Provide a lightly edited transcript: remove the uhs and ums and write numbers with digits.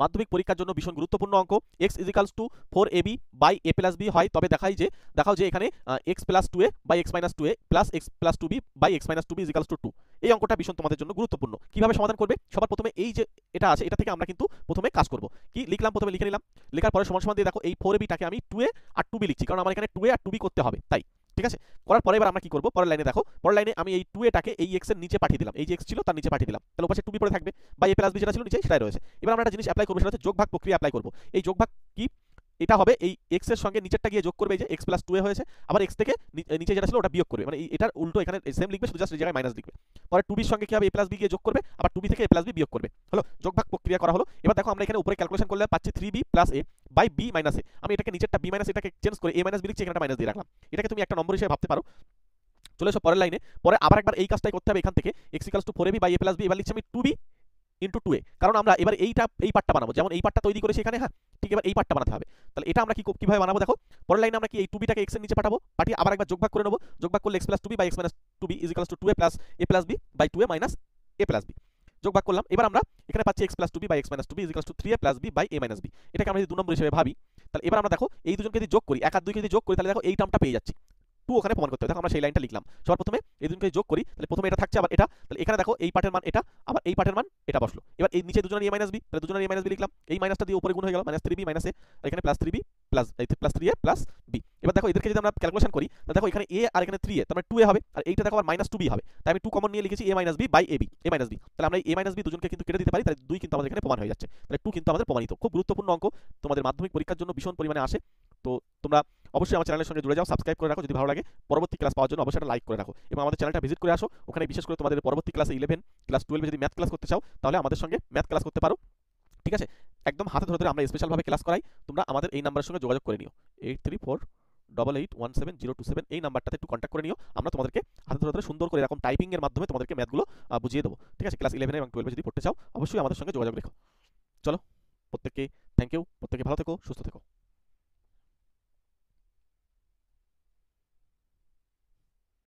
মাধ্যমিক পরীক্ষার জন্য ভীষণ গুরুত্বপূর্ণ অঙ্ক। x equals to 4ab by a plus b হয়, তবে দেখাও যে এখানে x plus 2a by x minus 2a plus x plus 2b by x minus 2b equals to 2। এই অঙ্কটা ভীষণ তোমাদের জন্য গুরুত্বপূর্ণ। কিভাবে সমাধান করবে? সবার প্রথমে এই যে এটা আছে, এটা থেকে আমরা কিন্তু প্রথমে কাজ করব। কি লিখলাম? প্রথমে লিখে নিলাম, লেখার পরে সমান সমান দিয়ে দেখো এই 4ab টাকে আমি 2a আর 2b লিখছি, কারণ আমার এখানে 2a আর 2b করতে হবে তাই। ঠিক আছে, করার পরে এবার আমরা কি করব? পরের লাইনে দেখো, পরের লাইনে আমি এই 2a টাকে এই x এর নিচে পাঠিয়ে দিলাম, এই যে x ছিল তার নিচে পাঠিয়ে দিলাম, তাহলে ওপাশে 2b পড়ে থাকবে, বাই a প্লাস b যেটা ছিল নিচে সেটাই রয়েছে। এবার আমরা একটা জিনিস অ্যাপ্লাই করব, সেটা হচ্ছে যোগভাগ প্রক্রিয়া অ্যাপ্লাই করব। এই যোগভাগ কি? এটা হবে এই x এর সঙ্গে নিচেরটা গিয়ে যোগ করবে, এই যে x প্লাস 2a হয়েছে, আবার x থেকে নিচে যেটা ছিল ওটা বিয়োগ করবে, মানে এটার উল্টো এখানে সেম লিখবে, শুধু জাস্ট এই জায়গায় মাইনাস লিখবে। পরে 2b এর সঙ্গে কি হবে? a প্লাস b গিয়ে যোগ করবে, আবার 2b থেকে a প্লাস b বিয়োগ করবে। হলো, যোগভাগ প্রক্রিয়া করা হলো। এবার দেখো আমরা এখানে উপরে ক্যালকুলেশন করলে পাচ্ছি 3b plus a by b minus a। আমি এটাকে নিচেরটা b মাইনাস এটাকে চেঞ্জ করে a মাইনাস b লিখছি, এখানে মাইনাস দিয়ে রাখলাম। এটাকে তুমি একটা নম্বর হিসেবে ভাবতে পারো। চলে এসো পরের লাইনে, পরে আবার একবার এই কাজটাই করতে হবে। এখান থেকে x equals to 4ab by a plus b, এবার লিখছি আমি 2b ইন্টু 2a, কারণ আমরা এবার এই পার্টটা বানাবো, যেমন এই পার্টটা তৈরি করেছি এখানে। হ্যাঁ, ঠিক, এবার এই পার্টটা বানাতে হবে। তাহলে এটা আমরা কিভাবে বানাবো দেখো, পরের লাইনে আমরা কি এই 2b টাকে x এর নিচে পাঠিয়ে আবার একবার যোগভাগ করে নেবো। যোগভাগ করলে x plus 2b by x minus 2b equals to 2a plus a plus b by 2a minus a plus b। যোগভাগ করলাম, এবার আমরা এখানে পাচ্ছি x plus 2b by x minus 2b equals to 3a plus b by a minus b। এটাকে আমরা যদি 2 নম্বর হিসেবে ভাবি, তাহলে এবার আমরা দেখো এই দুজনকে যদি যোগ করি, 1 আর 2 কে যদি যোগ করি, তাহলে দেখো এই টার্মটা পেয়ে যাচ্ছি। 2 ওখানে প্রমাণ করতে হবে। দেখো আমরা সেই লাইনটা লিখলাম, সবার প্রথমে এই দুজনকে যোগ করি, তাহলে প্রথমে এটা থাকছে, আবার এটা, তাহলে এখানে দেখো এই পার্টের মান এটা, আবার এই পার্টের মান এটা বসলো। এবার এই নিচে দুজনের a মাইনাস b, তাহলে দুজনের a মাইনাস b লিখলাম, এই মাইনাসটা দিয়ে উপরে গুণ হয়ে গেল, মাইনাস 3b মাইনাস a, এখানে plus 3b plus 3a plus b। এবার দেখো এদেরকে যদি আমরা ক্যালকুলেশন করি, তাহলে দেখো এখানে a আর এখানে 3a, তার মানে 2a হবে, আর এইটা দেখো আবার মাইনাস 2b হবে, তাই আমি 2 কমন নিয়ে লিখেছি a minus b by ab, a minus b। তাহলে আমরা এই a মাইনাস b দুজনকে কিন্তু কেটে দিতে পারি, তাহলে 2 কিন্তু আমাদের এখানে প্রমাণ হয়ে যাচ্ছে। তাহলে 2 কিন্তু আমাদের প্রমাণিত। খুব গুরুত্বপূর্ণ অঙ্ক, তোমাদের মাধ্যমিক পরীক্ষার জন্য ভীষণ পরিমাণে আসে। তো তোমরা অবশ্যই আমার চ্যানেলের সঙ্গে জুড়ে যাও, সাবস্ক্রাইব করে রাখো যদি ভালো লাগে। পরবর্তী ক্লাস পাওয়ার জন্য অবশ্যই একটা লাইক করে রাখো, এবং আমাদের চ্যানেলটা ভিজিট করে আসো। ওখানে বিশেষ করে তোমাদের পরবর্তী ক্লাসে 11 ক্লাস 12 যদি ম্যাথ ক্লাস করতে চাও, তাহলে আমাদের সঙ্গে ম্যাথ ক্লাস করতে পারো। ঠিক আছে, একদম হাতে ধরে ধরে আমরা স্পেশালভাবে ক্লাস করাই। তোমরা আমাদের এই নাম্বারের সঙ্গে যোগাযোগ করে নিও, 8348817027, এই নাম্বারটাতে একটু কন্ট্যাক্ট করে নিও। আমরা তোমাদেরকে হাতে ধরে ধরে সুন্দর করে এরকম টাইপিং এর মাধ্যমে তোমাদেরকে ম্যাথগুলো বুঝিয়ে দেবো। ঠিক আছে, ক্লাস 11 এবং 12 যদি পড়তে চাও, অবশ্যই আমাদের সঙ্গে যোগাযোগ রেখো। চলো, প্রত্যেককে থ্যাংক ইউ, প্রত্যেকে ভালো থেকো, সুস্থ থেকো।